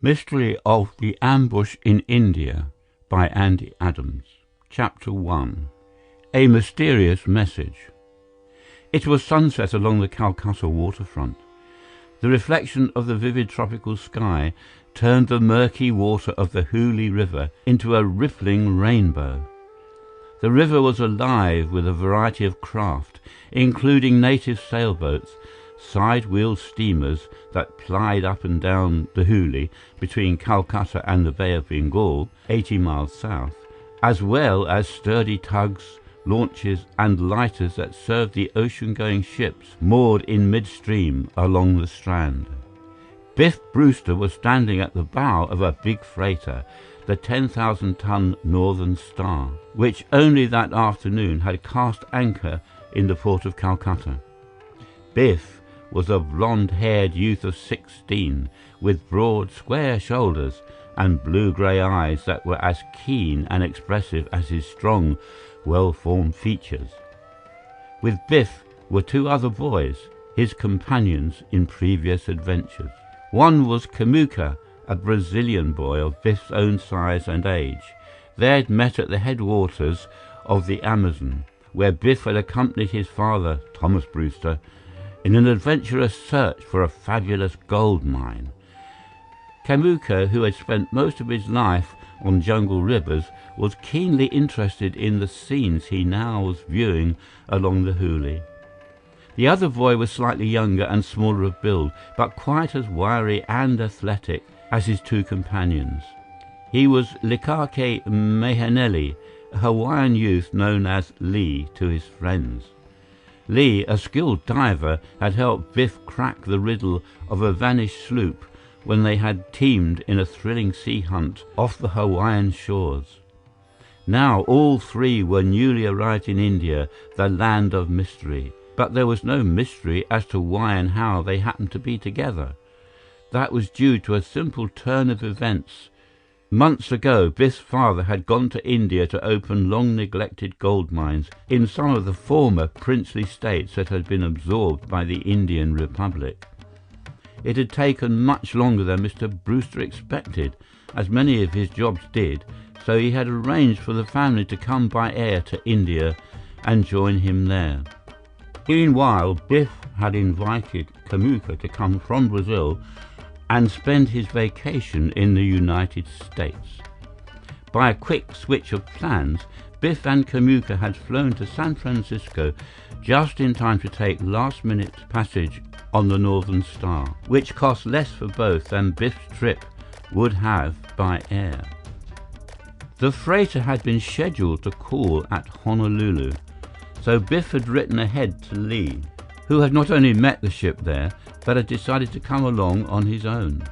Mystery of the Ambush in India by Andy Adams. Chapter 1. A Mysterious Message. It was sunset along the Calcutta waterfront. The reflection of the vivid tropical sky turned the murky water of the Hooghly River into a rippling rainbow. The river was alive with a variety of craft, including native sailboats, side-wheel steamers that plied up and down the Hooghly between Calcutta and the Bay of Bengal, 80 miles south, as well as sturdy tugs, launches and lighters that served the ocean-going ships moored in midstream along the strand. Biff Brewster was standing at the bow of a big freighter, the 10,000-ton Northern Star, which only that afternoon had cast anchor in the port of Calcutta. Biff was a blonde-haired youth of 16, with broad, square shoulders and blue-grey eyes that were as keen and expressive as his strong, well-formed features. With Biff were two other boys, his companions in previous adventures. One was Kamuka, a Brazilian boy of Biff's own size and age. They had met at the headwaters of the Amazon, where Biff had accompanied his father, Thomas Brewster, in an adventurous search for a fabulous gold mine. Kamuka, who had spent most of his life on jungle rivers, was keenly interested in the scenes he now was viewing along the Hooghly. The other boy was slightly younger and smaller of build, but quite as wiry and athletic as his two companions. He was Likake Mehaneli, a Hawaiian youth known as Lee to his friends. Lee, a skilled diver, had helped Biff crack the riddle of a vanished sloop when they had teamed in a thrilling sea hunt off the Hawaiian shores. Now all three were newly arrived in India, the land of mystery, but there was no mystery as to why and how they happened to be together. That was due to a simple turn of events. Months ago, Biff's father had gone to India to open long-neglected gold mines in some of the former princely states that had been absorbed by the Indian Republic. It had taken much longer than Mr. Brewster expected, as many of his jobs did, so he had arranged for the family to come by air to India and join him there. Meanwhile, Biff had invited Kamuka to come from Brazil and spend his vacation in the United States. By a quick switch of plans, Biff and Kamuka had flown to San Francisco just in time to take last-minute passage on the Northern Star, which cost less for both than Biff's trip would have by air. The freighter had been scheduled to call at Honolulu, so Biff had written ahead to Lee, who had not only met the ship there, but had decided to come along on his own.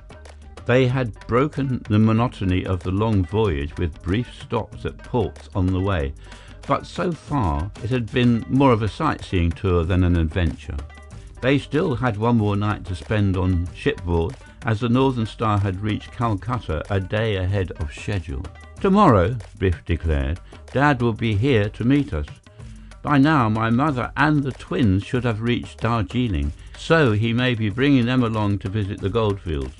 They had broken the monotony of the long voyage with brief stops at ports on the way, but so far it had been more of a sightseeing tour than an adventure. They still had one more night to spend on shipboard, as the Northern Star had reached Calcutta a day ahead of schedule. "Tomorrow," Biff declared, "Dad will be here to meet us. By now, my mother and the twins should have reached Darjeeling, so he may be bringing them along to visit the goldfields."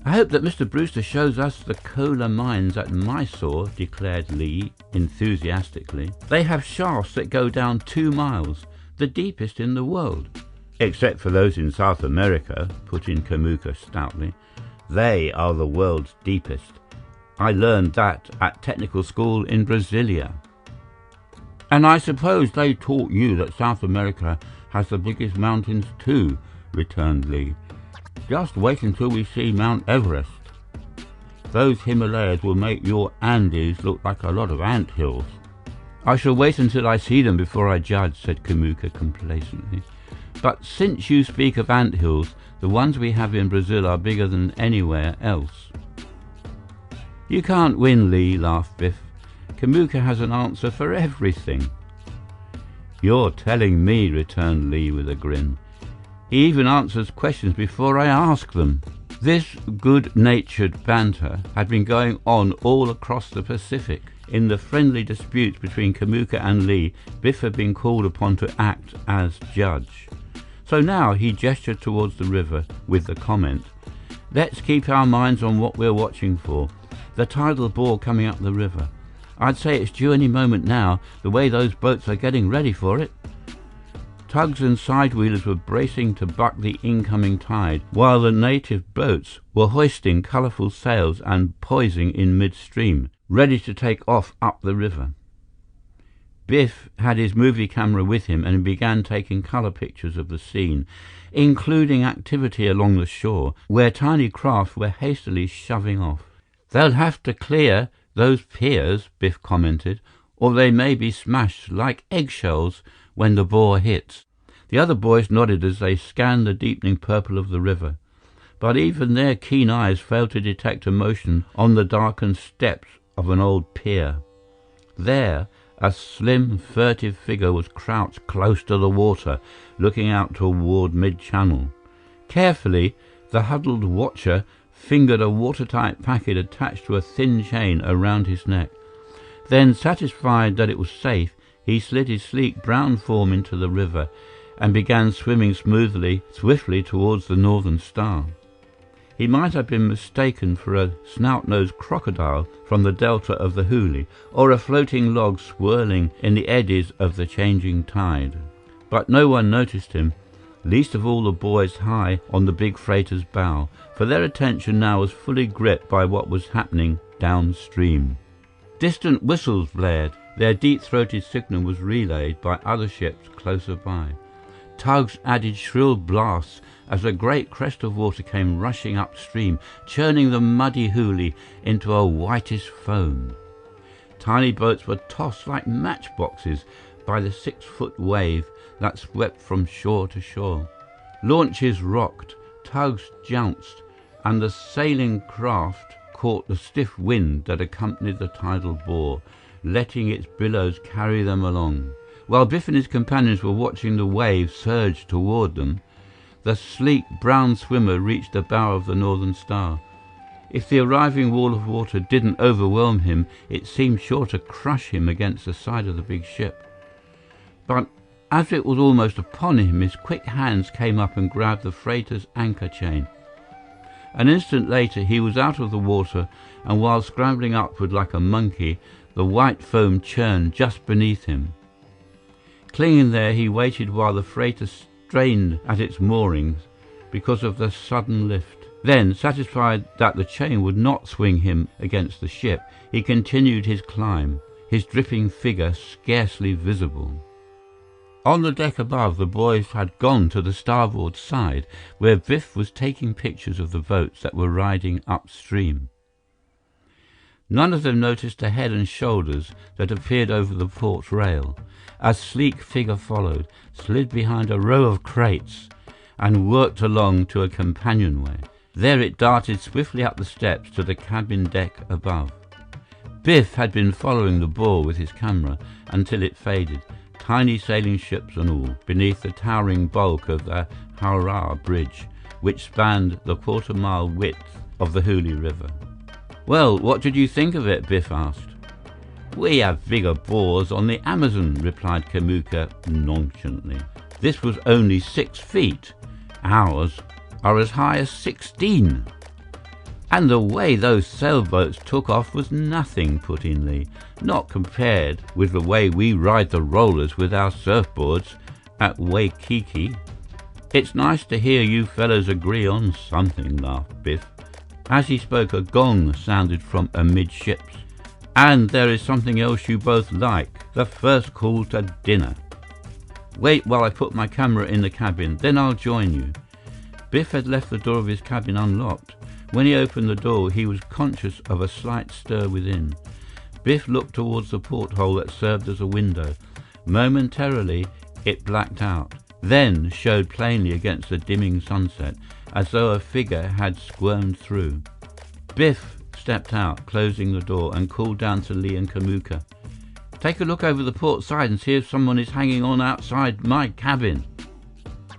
"I hope that Mr. Brewster shows us the cola mines at Mysore," declared Lee enthusiastically. "They have shafts that go down 2 miles, the deepest in the world." "Except for those in South America," put in Kamuka stoutly. "They are the world's deepest. I learned that at technical school in Brasilia." "And I suppose they taught you that South America has the biggest mountains too," returned Lee. "Just wait until we see Mount Everest. Those Himalayas will make your Andes look like a lot of ant hills." "I shall wait until I see them before I judge," said Kamuka complacently. "But since you speak of ant hills, the ones we have in Brazil are bigger than anywhere else." "You can't win, Lee," laughed Biff. "Kamuka has an answer for everything." "You're telling me," returned Lee with a grin. "He even answers questions before I ask them." This good-natured banter had been going on all across the Pacific. In the friendly disputes between Kamuka and Lee, Biff had been called upon to act as judge. So now he gestured towards the river with the comment, Let's keep our minds on what we're watching for. The tidal bore coming up the river. I'd say it's due any moment now, the way those boats are getting ready for it. Tugs and sidewheelers were bracing to buck the incoming tide, while the native boats were hoisting colourful sails and poising in midstream, ready to take off up the river. Biff had his movie camera with him and began taking colour pictures of the scene, including activity along the shore, where tiny craft were hastily shoving off. "They'll have to clear those piers," Biff commented, "or they may be smashed like eggshells when the bore hits." The other boys nodded as they scanned the deepening purple of the river, but even their keen eyes failed to detect a motion on the darkened steps of an old pier. There, a slim, furtive figure was crouched close to the water, looking out toward mid-channel. Carefully, the huddled watcher fingered a watertight packet attached to a thin chain around his neck. Then, satisfied that it was safe, he slid his sleek brown form into the river and began swimming swiftly towards the Northern Star. He might have been mistaken for a snout-nosed crocodile from the delta of the Hooghly, or a floating log swirling in the eddies of the changing tide. But no one noticed him, least of all the boys high on the big freighter's bow, for their attention now was fully gripped by what was happening downstream. Distant whistles blared. Their deep-throated signal was relayed by other ships closer by. Tugs added shrill blasts as a great crest of water came rushing upstream, churning the muddy Hooghly into a whitish foam. Tiny boats were tossed like matchboxes by the 6-foot wave that swept from shore to shore. Launches rocked, tugs jounced, and the sailing craft caught the stiff wind that accompanied the tidal bore, letting its billows carry them along. While Biff and his companions were watching the wave surge toward them, the sleek brown swimmer reached the bow of the Northern Star. If the arriving wall of water didn't overwhelm him, it seemed sure to crush him against the side of the big ship. But as it was almost upon him, his quick hands came up and grabbed the freighter's anchor chain. An instant later, he was out of the water, and while scrambling upward like a monkey, the white foam churned just beneath him. Clinging there, he waited while the freighter strained at its moorings because of the sudden lift. Then, satisfied that the chain would not swing him against the ship, he continued his climb, his dripping figure scarcely visible. On the deck above, the boys had gone to the starboard side, where Biff was taking pictures of the boats that were riding upstream. None of them noticed the head and shoulders that appeared over the port rail. A sleek figure followed, slid behind a row of crates, and worked along to a companionway. There it darted swiftly up the steps to the cabin deck above. Biff had been following the bore with his camera until it faded, tiny sailing ships and all, beneath the towering bulk of the Howrah Bridge, which spanned the quarter-mile width of the Hooghly River. "Well, what did you think of it?" Biff asked. "We have bigger bores on the Amazon," replied Kamuka nonchalantly. "This was only 6 feet. Ours are as high as 16. "And the way those sailboats took off was nothing," put in Lee. "Not compared with the way we ride the rollers with our surfboards at Waikiki." "It's nice to hear you fellows agree on something," laughed Biff. As he spoke, a gong sounded from amidships. "And there is something else you both like, the first call to dinner. Wait while I put my camera in the cabin, then I'll join you." Biff had left the door of his cabin unlocked. When he opened the door, he was conscious of a slight stir within. Biff looked towards the porthole that served as a window. Momentarily, it blacked out, then showed plainly against the dimming sunset, as though a figure had squirmed through. Biff stepped out, closing the door, and called down to Lee and Kamuka. "Take a look over the port side and see if someone is hanging on outside my cabin."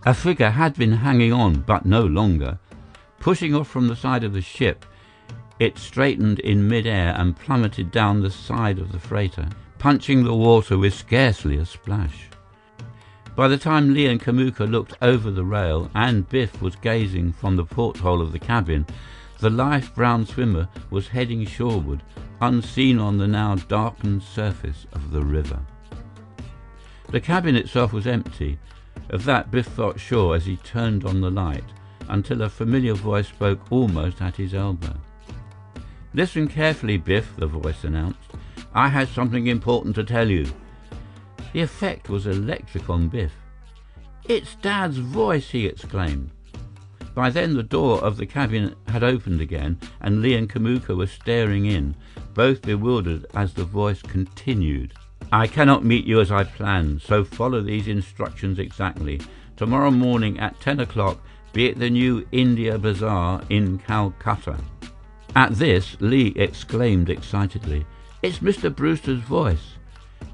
A figure had been hanging on, but no longer. Pushing off from the side of the ship, it straightened in mid-air and plummeted down the side of the freighter, punching the water with scarcely a splash. By the time Lee and Kamuka looked over the rail and Biff was gazing from the porthole of the cabin, the light brown swimmer was heading shoreward, unseen on the now darkened surface of the river. The cabin itself was empty. Of that Biff felt sure as he turned on the light, until a familiar voice spoke almost at his elbow. "Listen carefully, Biff," the voice announced. "I have something important to tell you." The effect was electric on Biff. "It's Dad's voice!" he exclaimed. By then the door of the cabin had opened again, and Lee and Kamuka were staring in, both bewildered as the voice continued. "I cannot meet you as I planned, so follow these instructions exactly. Tomorrow morning at 10 o'clock, be at the New India Bazaar in Calcutta." At this, Lee exclaimed excitedly, "It's Mr. Brewster's voice."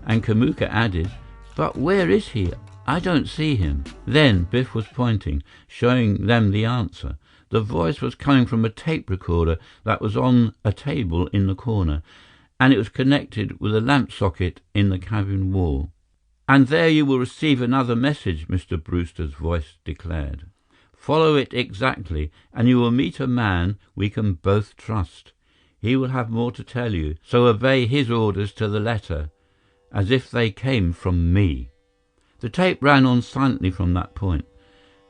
And Kamuka added, "But where is he? I don't see him." Then Biff was pointing, showing them the answer. The voice was coming from a tape recorder that was on a table in the corner, and it was connected with a lamp socket in the cabin wall. "And there you will receive another message," Mr. Brewster's voice declared. "Follow it exactly, and you will meet a man we can both trust. He will have more to tell you, so obey his orders to the letter, as if they came from me." The tape ran on silently from that point.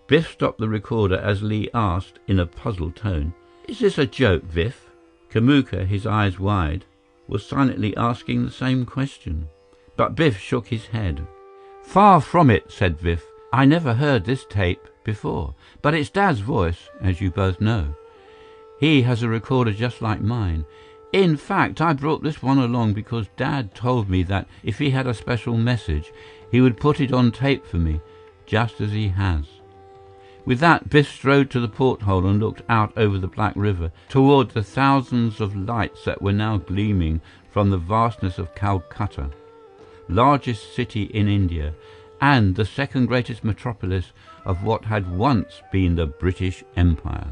Biff stopped the recorder as Lee asked in a puzzled tone, "Is this a joke, Biff?" Kamuka, his eyes wide, was silently asking the same question. But Biff shook his head. "Far from it," said Biff. "I never heard this tape before, but it's Dad's voice, as you both know. He has a recorder just like mine. In fact, I brought this one along because Dad told me that if he had a special message, he would put it on tape for me, just as he has." With that, Biff strode to the porthole and looked out over the Black River, toward the thousands of lights that were now gleaming from the vastness of Calcutta, largest city in India, and the second greatest metropolis of what had once been the British Empire.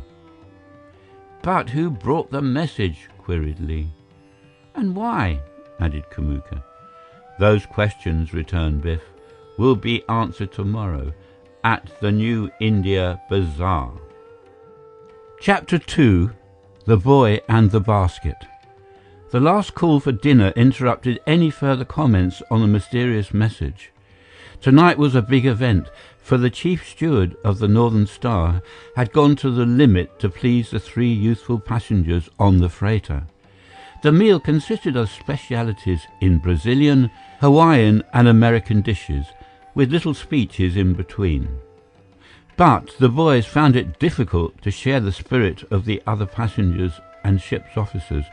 "But who brought the message?" queried Lee. "And why?" added Kamuka. "Those questions," returned Biff, "will be answered tomorrow at the New India Bazaar." Chapter 2: The Boy and the Basket. The last call for dinner interrupted any further comments on the mysterious message. Tonight was a big event, for the chief steward of the Northern Star had gone to the limit to please the 3 youthful passengers on the freighter. The meal consisted of specialities in Brazilian, Hawaiian and American dishes, with little speeches in between. But the boys found it difficult to share the spirit of the other passengers and ship's officers,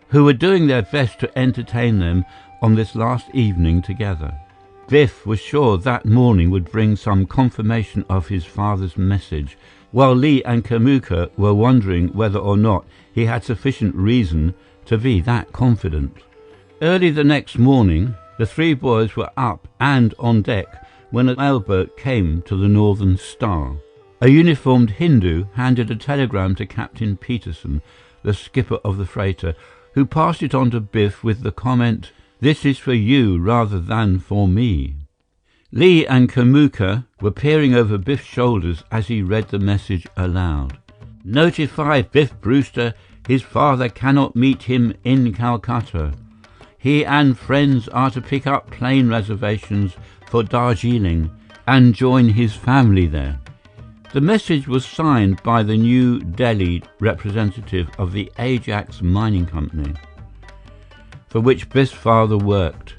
who were doing their best to entertain them on this last evening together. Biff was sure that morning would bring some confirmation of his father's message, while Lee and Kamuka were wondering whether or not he had sufficient reason to be that confident. Early the next morning, the 3 boys were up and on deck when a mailboat came to the Northern Star. A uniformed Hindu handed a telegram to Captain Peterson, the skipper of the freighter, who passed it on to Biff with the comment, "This is for you rather than for me." Lee and Kamuka were peering over Biff's shoulders as he read the message aloud. "Notify Biff Brewster his father cannot meet him in Calcutta. He and friends are to pick up plane reservations for Darjeeling and join his family there." The message was signed by the New Delhi representative of the Ajax Mining Company, for which Biff's father worked.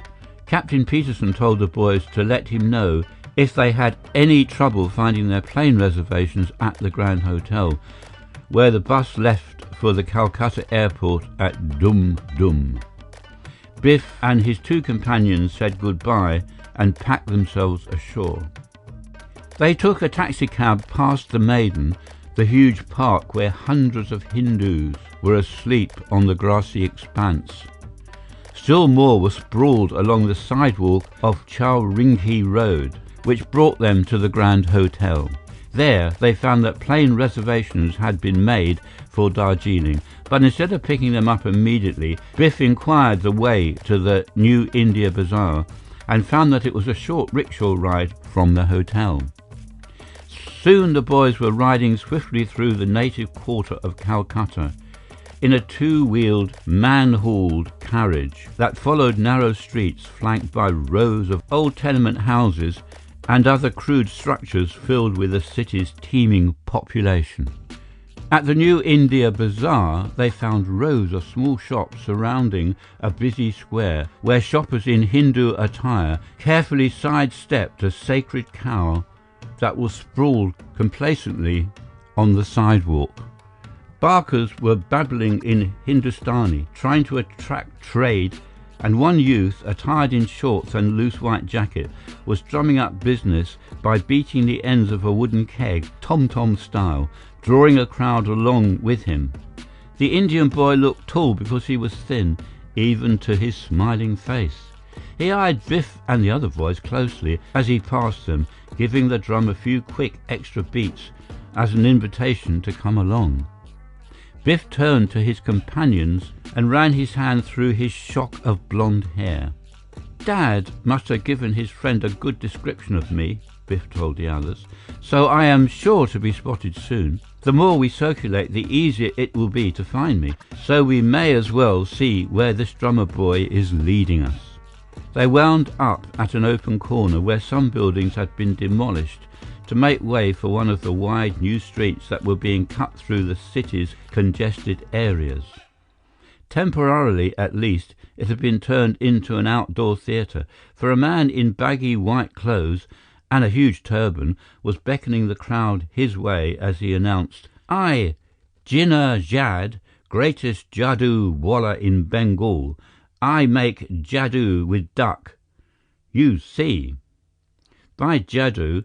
Captain Peterson told the boys to let him know if they had any trouble finding their plane reservations at the Grand Hotel, where the bus left for the Calcutta airport at Dum Dum. Biff and his 2 companions said goodbye and packed themselves ashore. They took a taxicab past the Maiden, the huge park where hundreds of Hindus were asleep on the grassy expanse. Still more were sprawled along the sidewalk of Chowringhi Road, which brought them to the Grand Hotel. There, they found that plane reservations had been made for Darjeeling, but instead of picking them up immediately, Biff inquired the way to the New India Bazaar and found that it was a short rickshaw ride from the hotel. Soon the boys were riding swiftly through the native quarter of Calcutta in a two-wheeled, man-hauled carriage that followed narrow streets flanked by rows of old tenement houses and other crude structures filled with the city's teeming population. At the New India Bazaar, they found rows of small shops surrounding a busy square where shoppers in Hindu attire carefully sidestepped a sacred cow that was sprawled complacently on the sidewalk. Barkers were babbling in Hindustani, trying to attract trade, and one youth, attired in shorts and loose white jacket, was drumming up business by beating the ends of a wooden keg, tom-tom style, drawing a crowd along with him. The Indian boy looked tall because he was thin, even to his smiling face. He eyed Biff and the other boys closely as he passed them, giving the drum a few quick extra beats as an invitation to come along. Biff turned to his companions and ran his hand through his shock of blonde hair. "Dad must have given his friend a good description of me," Biff told the others, "so I am sure to be spotted soon. The more we circulate, the easier it will be to find me, so we may as well see where this drummer boy is leading us." They wound up at an open corner where some buildings had been demolished to make way for one of the wide new streets that were being cut through the city's congested areas. Temporarily, at least, it had been turned into an outdoor theatre, for a man in baggy white clothes and a huge turban was beckoning the crowd his way as he announced, "I, Jinnah Jad, greatest Jadoo Walla in Bengal. I make Jadoo with duck. You see." By Jadoo,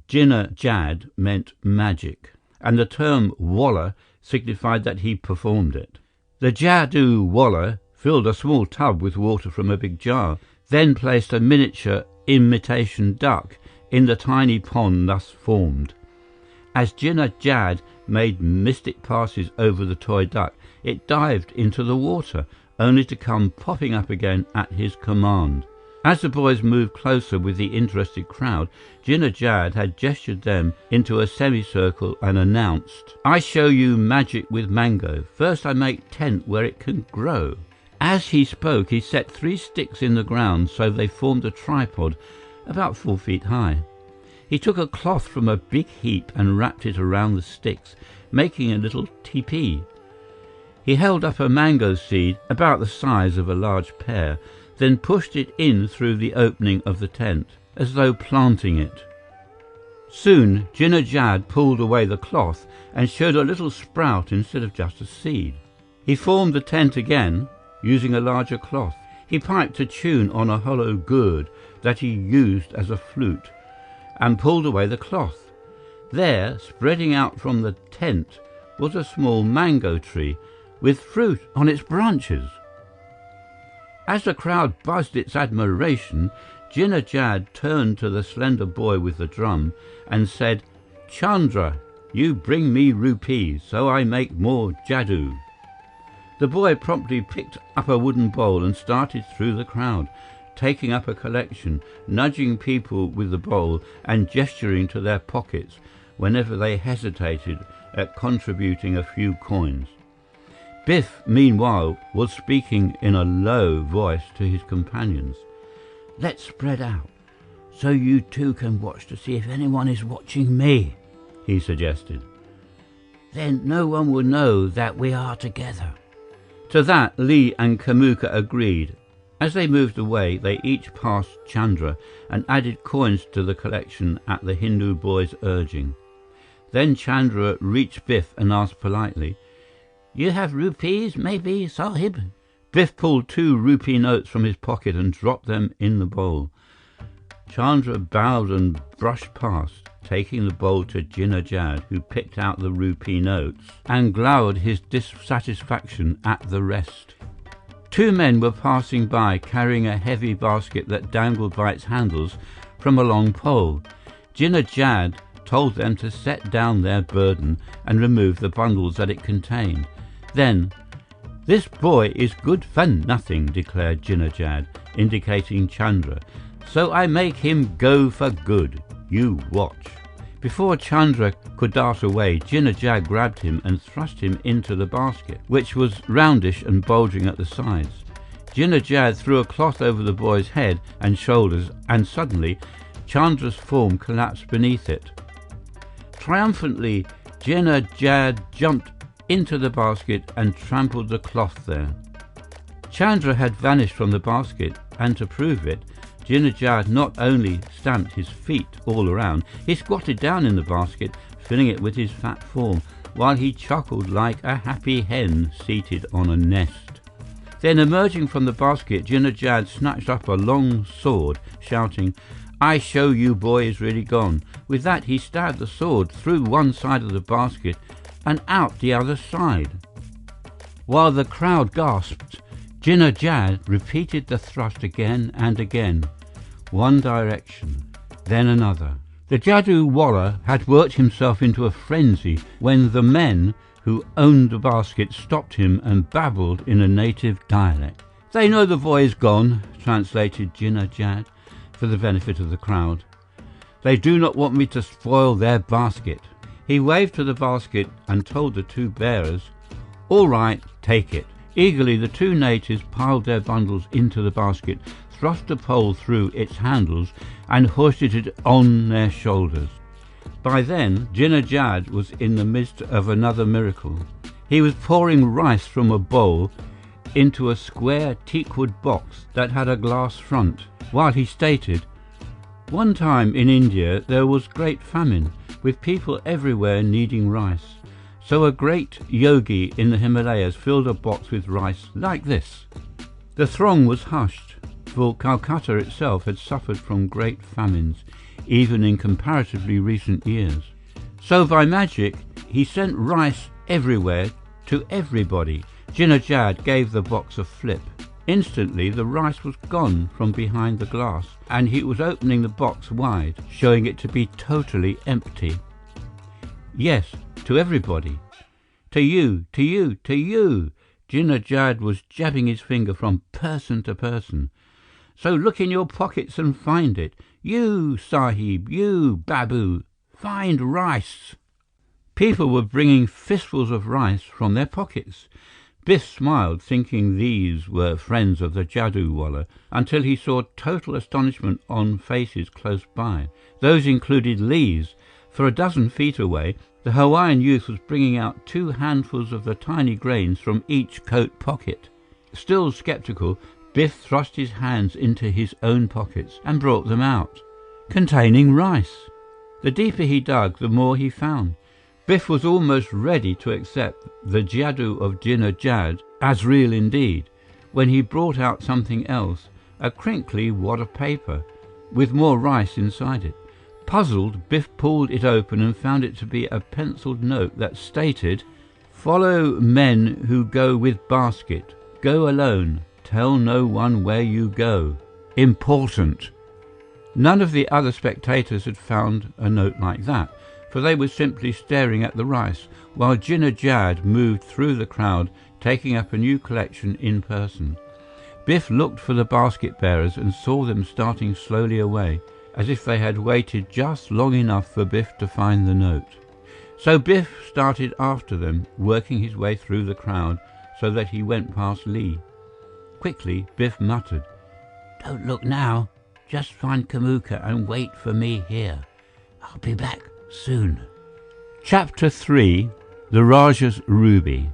Jinnah Jad meant magic, and the term Walla signified that he performed it. The Jadoo Walla filled a small tub with water from a big jar, then placed a miniature imitation duck in the tiny pond thus formed. As Jinnah Jad made mystic passes over the toy duck, it dived into the water, only to come popping up again at his command. As the boys moved closer with the interested crowd, Jinnah Jad had gestured them into a semicircle and announced, "I show you magic with mango. First I make tent where it can grow." As he spoke, he set 3 sticks in the ground so they formed a tripod about 4 feet high. He took a cloth from a big heap and wrapped it around the sticks, making a little tepee. He held up a mango seed about the size of a large pear, then pushed it in through the opening of the tent, as though planting it. Soon, Jinnah Jad pulled away the cloth and showed a little sprout instead of just a seed. He formed the tent again, using a larger cloth. He piped a tune on a hollow gourd that he used as a flute, and pulled away the cloth. There, spreading out from the tent, was a small mango tree with fruit on its branches. As the crowd buzzed its admiration, Jinnah Jad turned to the slender boy with the drum and said, "Chandra, you bring me rupees, so I make more jadoo." The boy promptly picked up a wooden bowl and started through the crowd, taking up a collection, nudging people with the bowl and gesturing to their pockets whenever they hesitated at contributing a few coins. Biff, meanwhile, was speaking in a low voice to his companions. "Let's spread out, so you two can watch to see if anyone is watching me," he suggested. "Then no one will know that we are together." To that, Lee and Kamuka agreed. As they moved away, they each passed Chandra and added coins to the collection at the Hindu boy's urging. Then Chandra reached Biff and asked politely, "You have rupees, maybe, Sahib?" Biff pulled 2 rupee notes from his pocket and dropped them in the bowl. Chandra bowed and brushed past, taking the bowl to Jinnah Jad, who picked out the rupee notes and glowered his dissatisfaction at the rest. 2 men were passing by, carrying a heavy basket that dangled by its handles from a long pole. Jinnah Jad told them to set down their burden and remove the bundles that it contained. Then, "This boy is good for nothing," declared Jinnah Jad, indicating Chandra. so I make him go for good. You watch." Before Chandra could dart away, Jinnah Jad grabbed him and thrust him into the basket, which was roundish and bulging at the sides. Jinnah Jad threw a cloth over the boy's head and shoulders, and suddenly Chandra's form collapsed beneath it. Triumphantly, Jinnah Jad jumped into the basket and trampled the cloth there. Chandra had vanished from the basket, and to prove it, Jinnah Jad not only stamped his feet all around, he squatted down in the basket, filling it with his fat form, while he chuckled like a happy hen seated on a nest. Then, emerging from the basket, Jinnah Jad snatched up a long sword, shouting, "I show you boy is really gone." With that, he stabbed the sword through one side of the basket and out the other side. While the crowd gasped, Jinnah Jad repeated the thrust again and again, one direction, then another. The Jadoo Wallah had worked himself into a frenzy when the men who owned the basket stopped him and babbled in a native dialect. "They know the boy is gone," translated Jinnah Jad for the benefit of the crowd. "They do not want me to spoil their basket." He waved to the basket and told the two bearers, "All right, take it." Eagerly, the two natives piled their bundles into the basket, thrust a pole through its handles, and hoisted it on their shoulders. By then, Jinnah Jad was in the midst of another miracle. He was pouring rice from a bowl into a square teakwood box that had a glass front, while he stated, "One time in India there was great famine, with people everywhere needing rice. So a great yogi in the Himalayas filled a box with rice like this." The throng was hushed, for Calcutta itself had suffered from great famines, even in comparatively recent years. So by magic, he sent rice everywhere to everybody. Jinnah Jad gave the box a flip. Instantly, the rice was gone from behind the glass, and he was opening the box wide, showing it to be totally empty. Yes, to everybody. To you, to you, to you. Jinnah Jad was jabbing his finger from person to person. "So look in your pockets and find it. You, Sahib, you, Babu, find rice." People were bringing fistfuls of rice from their pockets. Biff smiled, thinking these were friends of the Jadoo Wallah, until he saw total astonishment on faces close by. Those included Lee's, for a dozen feet away. The Hawaiian youth was bringing out 2 handfuls of the tiny grains from each coat pocket. Still skeptical, Biff thrust his hands into his own pockets and brought them out, containing rice. The deeper he dug, the more he found. Biff was almost ready to accept the Jadoo of Jinnah Jad as real indeed, when he brought out something else, a crinkly wad of paper, with more rice inside it. Puzzled, Biff pulled it open and found it to be a penciled note that stated, "Follow men who go with basket. Go alone. Tell no one where you go. Important." None of the other spectators had found a note like that, for they were simply staring at the rice, while Jinnah Jad moved through the crowd, taking up a new collection in person. Biff looked for the basket bearers and saw them starting slowly away, as if they had waited just long enough for Biff to find the note. So Biff started after them, working his way through the crowd so that he went past Lee. Quickly, Biff muttered, "Don't look now. Just find Kamuka and wait for me here. I'll be back soon." Chapter 3: The Rajah's Ruby.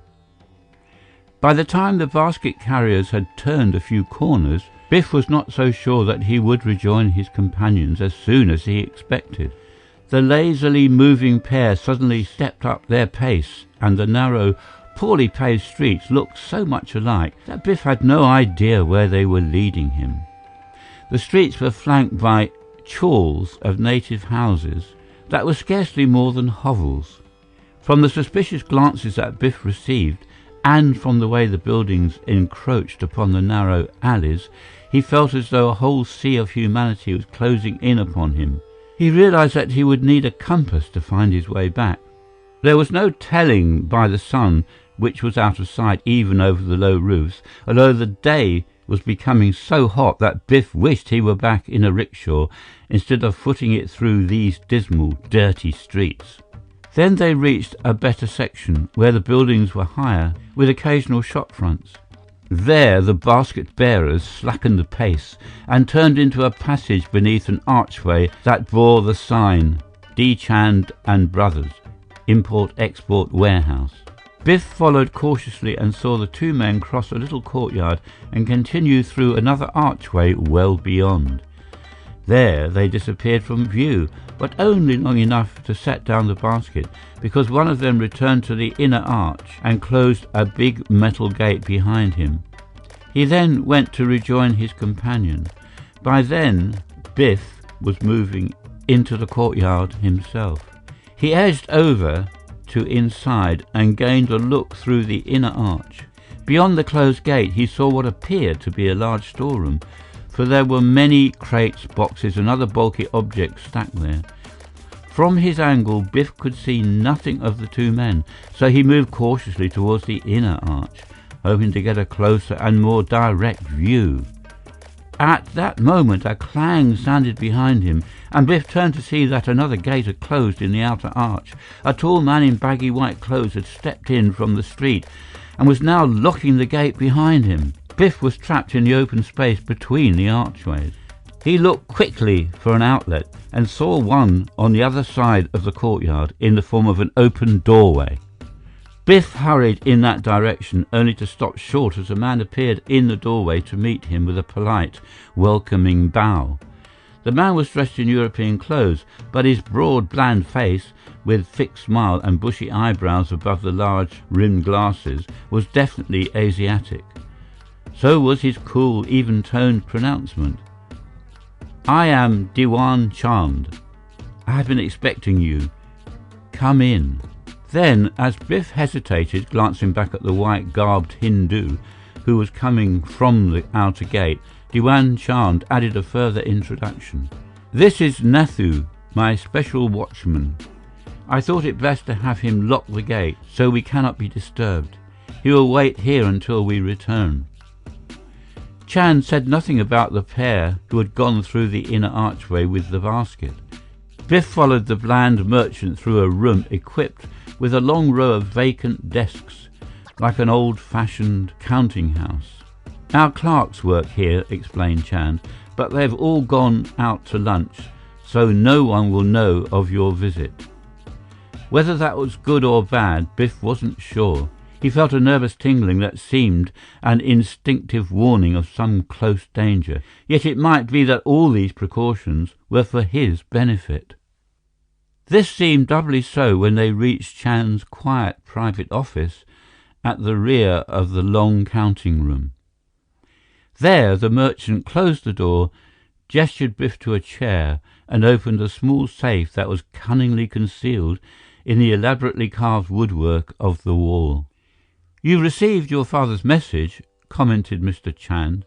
By the time the basket carriers had turned a few corners, Biff was not so sure that he would rejoin his companions as soon as he expected. The lazily moving pair suddenly stepped up their pace, and the narrow, poorly paved streets looked so much alike that Biff had no idea where they were leading him. The streets were flanked by chawls of native houses that were scarcely more than hovels. From the suspicious glances that Biff received, and from the way the buildings encroached upon the narrow alleys, he felt as though a whole sea of humanity was closing in upon him. He realized that he would need a compass to find his way back. There was no telling by the sun, which was out of sight even over the low roofs, although the day was becoming so hot that Biff wished he were back in a rickshaw instead of footing it through these dismal, dirty streets. Then they reached a better section, where the buildings were higher, with occasional shop fronts. There the basket-bearers slackened the pace and turned into a passage beneath an archway that bore the sign, D. Chand and Brothers, Import-Export Warehouse. Biff followed cautiously and saw the two men cross a little courtyard and continue through another archway well beyond. There they disappeared from view, but only long enough to set down the basket, because one of them returned to the inner arch and closed a big metal gate behind him. He then went to rejoin his companion. By then, Biff was moving into the courtyard himself. He edged over to inside and gained a look through the inner arch. Beyond the closed gate he saw what appeared to be a large storeroom, for there were many crates, boxes and other bulky objects stacked there. From his angle, Biff could see nothing of the two men, so he moved cautiously towards the inner arch, hoping to get a closer and more direct view. At that moment a clang sounded behind him, and Biff turned to see that another gate had closed in the outer arch. A tall man in baggy white clothes had stepped in from the street and was now locking the gate behind him. Biff was trapped in the open space between the archways. He looked quickly for an outlet and saw one on the other side of the courtyard in the form of an open doorway. Biff hurried in that direction, only to stop short as a man appeared in the doorway to meet him with a polite, welcoming bow. The man was dressed in European clothes, but his broad, bland face, with fixed smile and bushy eyebrows above the large rimmed glasses, was definitely Asiatic. So was his cool, even-toned pronouncement. "I am Diwan Chand. I have been expecting you. Come in." Then, as Biff hesitated, glancing back at the white-garbed Hindu who was coming from the outer gate, Diwan Chand added a further introduction. "This is Nathu, my special watchman. I thought it best to have him lock the gate, so we cannot be disturbed. He will wait here until we return." Chand said nothing about the pair who had gone through the inner archway with the basket. Biff followed the bland merchant through a room equipped with a long row of vacant desks, like an old-fashioned counting house. "Our clerks work here," explained Chand, "but they've all gone out to lunch, so no one will know of your visit." Whether that was good or bad, Biff wasn't sure. He felt a nervous tingling that seemed an instinctive warning of some close danger, yet it might be that all these precautions were for his benefit. This seemed doubly so when they reached Chand's quiet private office at the rear of the long counting room. There the merchant closed the door, gestured Biff to a chair, and opened a small safe that was cunningly concealed in the elaborately carved woodwork of the wall. "You received your father's message," commented Mr. Chand,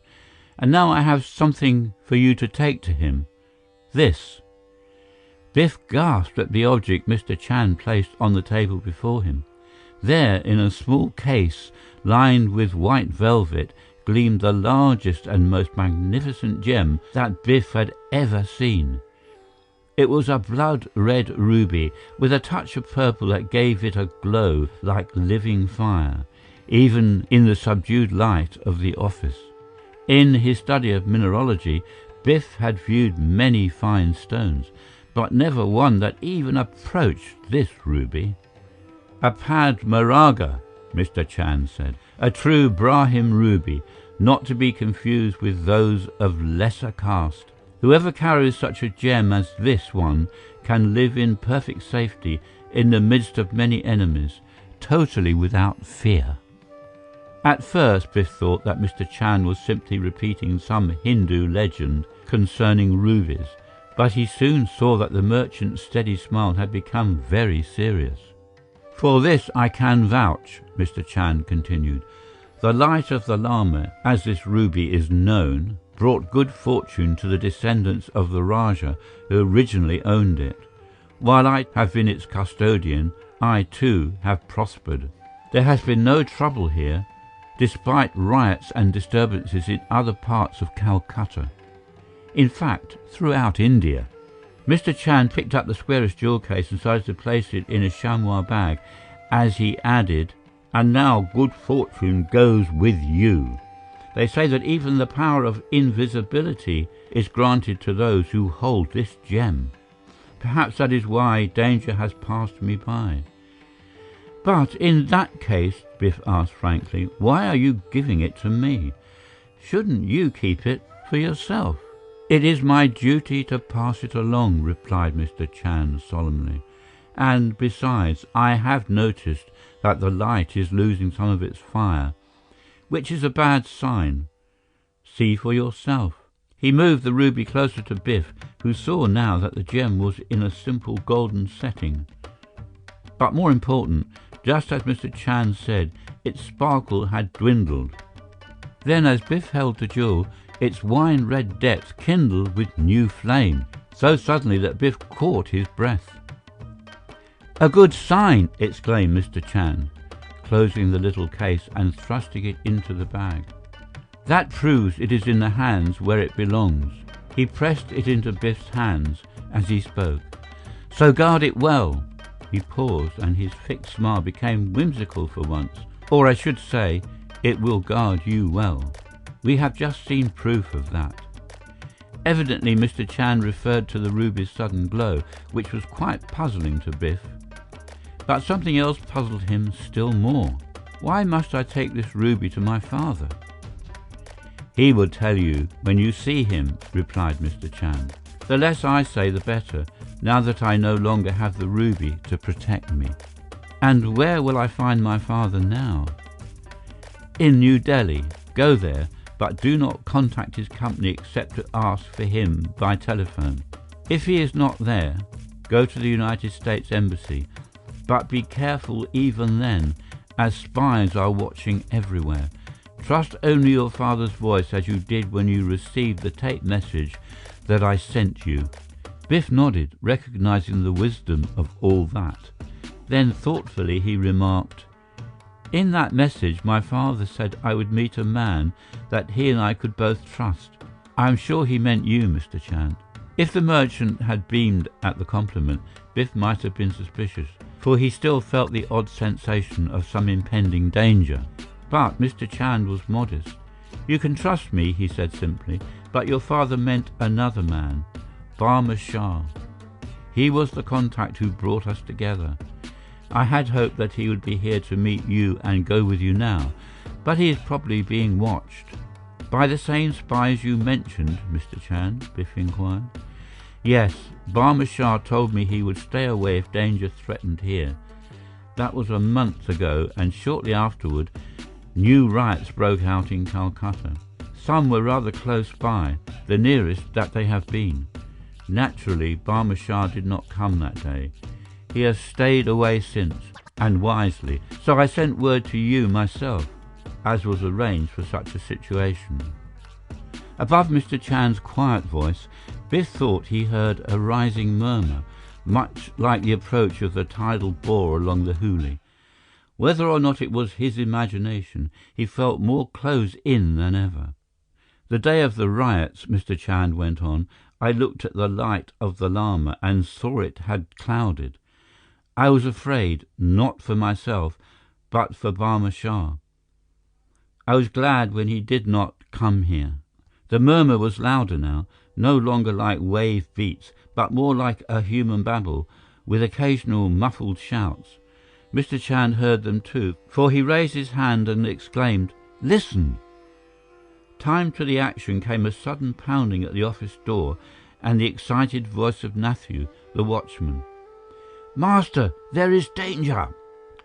"and now I have something for you to take to him. This." Biff gasped at the object Mr. Chand placed on the table before him. There, in a small case lined with white velvet, gleamed the largest and most magnificent gem that Biff had ever seen. It was a blood-red ruby, with a touch of purple that gave it a glow like living fire, even in the subdued light of the office. In his study of mineralogy, Biff had viewed many fine stones, but never one that even approached this ruby. "A Padmaraga," Mr. Chand said, "a true Brahim ruby, not to be confused with those of lesser caste. Whoever carries such a gem as this one can live in perfect safety in the midst of many enemies, totally without fear." At first, Biff thought that Mr. Chand was simply repeating some Hindu legend concerning rubies, but he soon saw that the merchant's steady smile had become very serious. "For this I can vouch," Mr. Chand continued. "The Light of the Lama, as this ruby is known, brought good fortune to the descendants of the Raja who originally owned it. While I have been its custodian, I too have prospered. There has been no trouble here, despite riots and disturbances in other parts of Calcutta. In fact, throughout India. Mr. Chand picked up the squarish jewel case and started to place it in a chamois bag as he added, "And now good fortune goes with you. They say that even the power of invisibility is granted to those who hold this gem. Perhaps that is why danger has passed me by." "But in that case," Biff asked frankly, "why are you giving it to me? Shouldn't you keep it for yourself?" "It is my duty to pass it along," replied Mr. Chand solemnly. "And besides, I have noticed that the light is losing some of its fire, which is a bad sign. See for yourself." He moved the ruby closer to Biff, who saw now that the gem was in a simple golden setting. But more important, just as Mr. Chand said, its sparkle had dwindled. Then as Biff held the jewel, its wine-red depths kindled with new flame, so suddenly that Biff caught his breath. "A good sign!" exclaimed Mr. Chand, closing the little case and thrusting it into the bag. "That proves it is in the hands where it belongs." He pressed it into Biff's hands as he spoke. "So guard it well." He paused and his fixed smile became whimsical for once. "Or I should say, it will guard you well. We have just seen proof of that." Evidently Mr. Chand referred to the ruby's sudden glow, which was quite puzzling to Biff. But something else puzzled him still more. "Why must I take this ruby to my father?" "He will tell you when you see him," replied Mr. Chand. "The less I say, the better, now that I no longer have the ruby to protect me." "And where will I find my father now?" "In New Delhi. Go there, but do not contact his company except to ask for him by telephone. If he is not there, go to the United States Embassy, but be careful even then, as spies are watching everywhere. Trust only your father's voice as you did when you received the tape message that I sent you." Biff nodded, recognizing the wisdom of all that. Then thoughtfully he remarked, "In that message, my father said I would meet a man that he and I could both trust. I am sure he meant you, Mr. Chand." If the merchant had beamed at the compliment, Biff might have been suspicious, for he still felt the odd sensation of some impending danger. But Mr. Chand was modest. "You can trust me," he said simply, "but your father meant another man, Barma Shah. He was the contact who brought us together. I had hoped that he would be here to meet you and go with you now, but he is probably being watched." "By the same spies you mentioned, Mr. Chand?" Biff inquired. "Yes, Barma Shah told me he would stay away if danger threatened here. That was a month ago, and shortly afterward, new riots broke out in Calcutta. Some were rather close by, the nearest that they have been. Naturally, Barma Shah did not come that day. He has stayed away since, and wisely, so I sent word to you myself, as was arranged for such a situation." Above Mr. Chand's quiet voice, Biff thought he heard a rising murmur, much like the approach of the tidal bore along the Hooghly. Whether or not it was his imagination, he felt more closed in than ever. "The day of the riots," Mr. Chand went on, "I looked at the light of the Lama and saw it had clouded. I was afraid, not for myself, but for Barma Shah. I was glad when he did not come here." The murmur was louder now, no longer like wave beats, but more like a human babble, with occasional muffled shouts. Mr. Chand heard them too, for he raised his hand and exclaimed, "Listen!" Timed to the action came a sudden pounding at the office door and the excited voice of Nathu, the watchman. "Master, there is danger!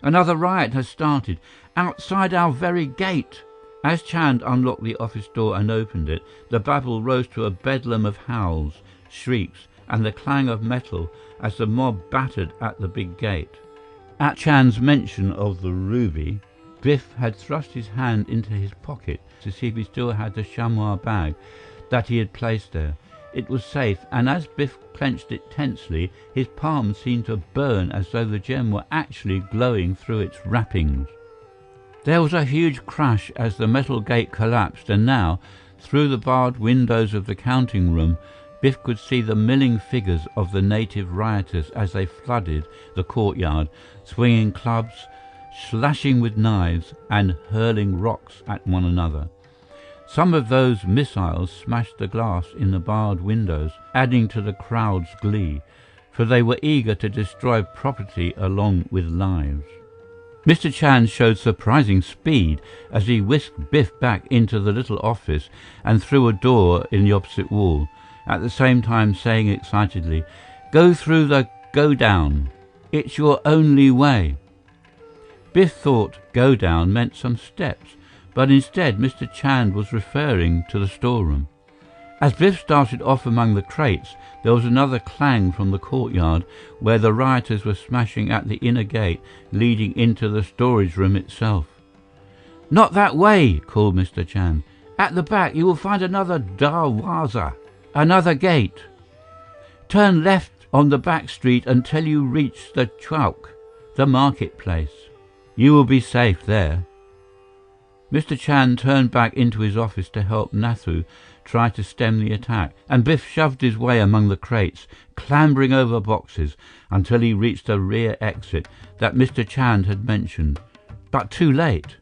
Another riot has started, outside our very gate!" As Chand unlocked the office door and opened it, the babble rose to a bedlam of howls, shrieks, and the clang of metal as the mob battered at the big gate. At Chand's mention of the ruby, Biff had thrust his hand into his pocket to see if he still had the chamois bag that he had placed there. It was safe, and as Biff clenched it tensely, his palms seemed to burn as though the gem were actually glowing through its wrappings. There was a huge crash as the metal gate collapsed, and now, through the barred windows of the counting room, Biff could see the milling figures of the native rioters as they flooded the courtyard, swinging clubs, slashing with knives, and hurling rocks at one another. Some of those missiles smashed the glass in the barred windows, adding to the crowd's glee, for they were eager to destroy property along with lives. Mr. Chan showed surprising speed as he whisked Biff back into the little office and through a door in the opposite wall, at the same time saying excitedly, "Go through the go down. It's your only way." Biff thought go down meant some steps, but instead Mr. Chan was referring to the storeroom. As Biff started off among the crates, there was another clang from the courtyard where the rioters were smashing at the inner gate leading into the storage room itself. "Not that way," called Mr. Chan. "At the back you will find another darwaza, another gate. Turn left on the back street until you reach the chowk, the marketplace. You will be safe there." Mr. Chan turned back into his office to help Nathu try to stem the attack, and Biff shoved his way among the crates, clambering over boxes until he reached the rear exit that Mr. Chan had mentioned. But too late.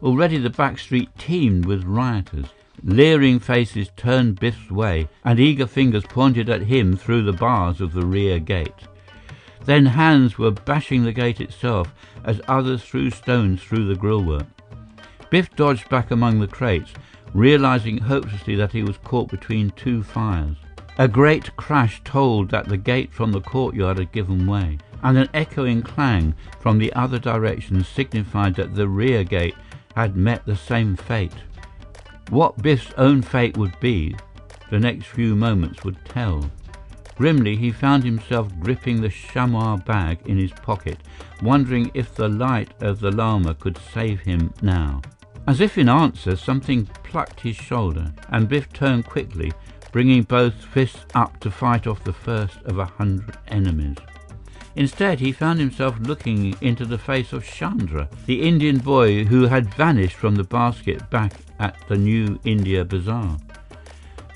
Already the back street teemed with rioters. Leering faces turned Biff's way, and eager fingers pointed at him through the bars of the rear gate. Then hands were bashing the gate itself as others threw stones through the grillwork. Biff dodged back among the crates, realizing hopelessly that he was caught between two fires. A great crash told that the gate from the courtyard had given way, and an echoing clang from the other direction signified that the rear gate had met the same fate. What Biff's own fate would be, the next few moments would tell. Grimly, he found himself gripping the chamois bag in his pocket, wondering if the light of the llama could save him now. As if in answer, something plucked his shoulder, and Biff turned quickly, bringing both fists up to fight off the first of 100 enemies. Instead, he found himself looking into the face of Chandra, the Indian boy who had vanished from the basket back at the New India Bazaar.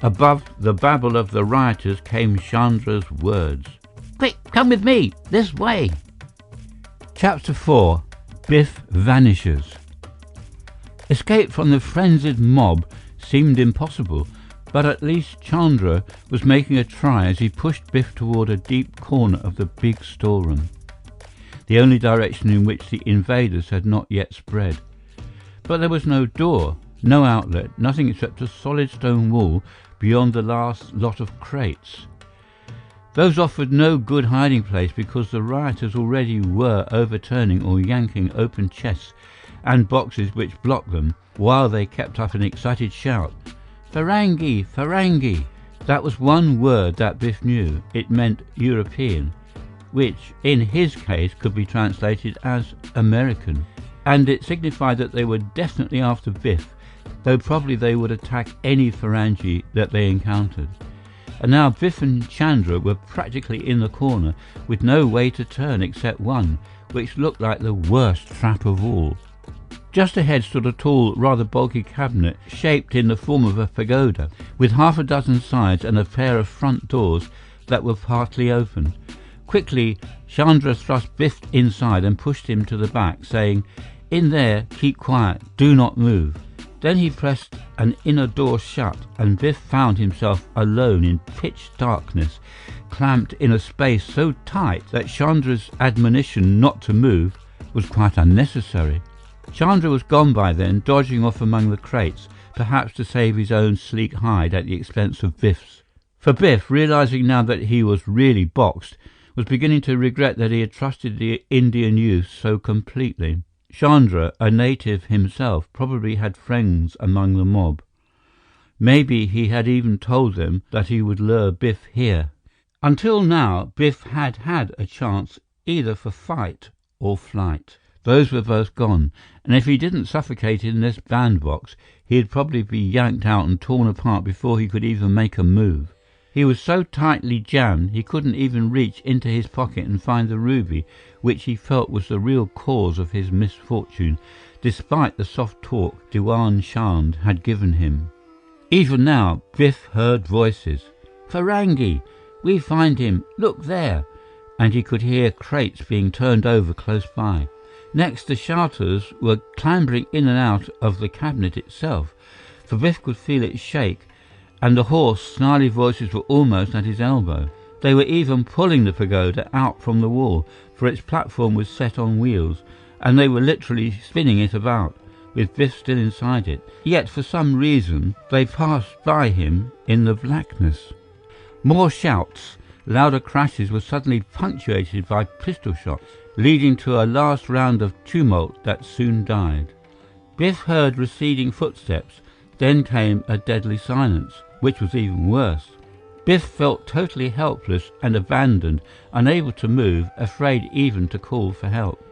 Above the babble of the rioters came Chandra's words. "Quick, come with me, this way." Chapter 4. Biff Vanishes. Escape from the frenzied mob seemed impossible, but at least Chandra was making a try as he pushed Biff toward a deep corner of the big storeroom, the only direction in which the invaders had not yet spread. But there was no door, no outlet, nothing except a solid stone wall beyond the last lot of crates. Those offered no good hiding place because the rioters already were overturning or yanking open chests and boxes which blocked them, while they kept up an excited shout. "Farangi! Farangi!" That was one word that Biff knew. It meant European, which, in his case, could be translated as American. And it signified that they were definitely after Biff, though probably they would attack any Farangi that they encountered. And now Biff and Chandra were practically in the corner, with no way to turn except one, which looked like the worst trap of all. Just ahead stood a tall, rather bulky cabinet shaped in the form of a pagoda, with half a dozen sides and a pair of front doors that were partly open. Quickly, Chandra thrust Biff inside and pushed him to the back, saying, "In there, keep quiet, do not move." Then he pressed an inner door shut, and Biff found himself alone in pitch darkness, clamped in a space so tight that Chandra's admonition not to move was quite unnecessary. Chandra was gone by then, dodging off among the crates, perhaps to save his own sleek hide at the expense of Biff's. For Biff, realizing now that he was really boxed, was beginning to regret that he had trusted the Indian youth so completely. Chandra, a native himself, probably had friends among the mob. Maybe he had even told them that he would lure Biff here. Until now, Biff had had a chance either for fight or flight. Those were both gone, and if he didn't suffocate in this bandbox, he'd probably be yanked out and torn apart before he could even make a move. He was so tightly jammed he couldn't even reach into his pocket and find the ruby, which he felt was the real cause of his misfortune, despite the soft talk Diwan Chand had given him. Even now, Biff heard voices. "Farangi! We find him! Look there!" And he could hear crates being turned over close by. Next, the shouters were clambering in and out of the cabinet itself, for Biff could feel it shake, and the hoarse, snarly voices were almost at his elbow. They were even pulling the pagoda out from the wall, for its platform was set on wheels, and they were literally spinning it about, with Biff still inside it. Yet, for some reason, they passed by him in the blackness. More shouts, louder crashes were suddenly punctuated by pistol shots, leading to a last round of tumult that soon died. Biff heard receding footsteps, then came a deadly silence, which was even worse. Biff felt totally helpless and abandoned, unable to move, afraid even to call for help.